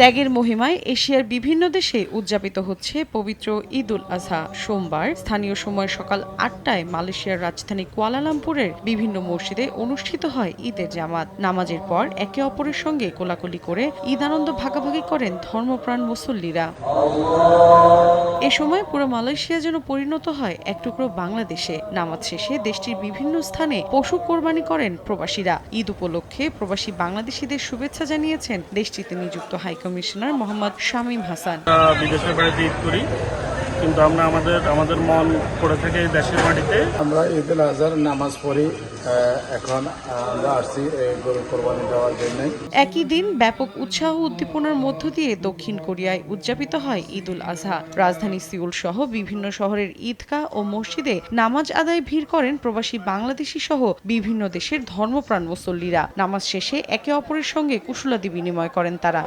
ত্যাগের মহিমায় এশিয়ার বিভিন্ন দেশে উদযাপিত হচ্ছে পবিত্র ঈদ উল আজহা। সোমবার স্থানীয় সময় সকাল ৮টায় মালয়েশিয়ার রাজধানী কুয়ালালামপুরের বিভিন্ন মসজিদে অনুষ্ঠিত হয় ঈদের জামাত। নামাজের পর একে অপরের সঙ্গে কোলাকুলি করে ঈদ আনন্দ ভাগাভাগি করেন ধর্মপ্রাণ মুসল্লিরা। এ সময় পুরো মালয়েশিয়া যেন পরিণত হয় এক টুকরো বাংলাদেশে। নামাজ শেষে দেশটির বিভিন্ন স্থানে পশু কোরবানি করেন প্রবাসীরা। ঈদ উপলক্ষে প্রবাসী বাংলাদেশিদের শুভেচ্ছা জানিয়েছেন দেশটিতে নিযুক্ত হাইকমিশনার মোহাম্মদ শামীম হাসান। বিদেশের বাড়িতে ঈদ করি, কিন্তু আমরা আমাদের মন পড়ে থাকে দেশের মাটিতে। আমরা ঈদ উল আজহার নামাজ পড়ি, এখন আমরা আসছি গরু কোরবানি দেওয়ার জন্য। একই দিন ব্যাপক উৎসাহ উদ্দীপনার মধ্য দিয়ে দক্ষিণ কোরিয়ায় উদযাপিত হয় ঈদ উল আজহা। রাজধানী সিউল সহ বিভিন্ন শহরের ঈদগাহ ও মসজিদে নামাজ আদায়ে ভিড় করেন প্রবাসী বাংলাদেশি সহ বিভিন্ন দেশের ধর্মপ্রাণ মুসল্লিরা। নামাজ শেষে একে অপরের সঙ্গে কুশলাদি বিনিময় করেন তারা।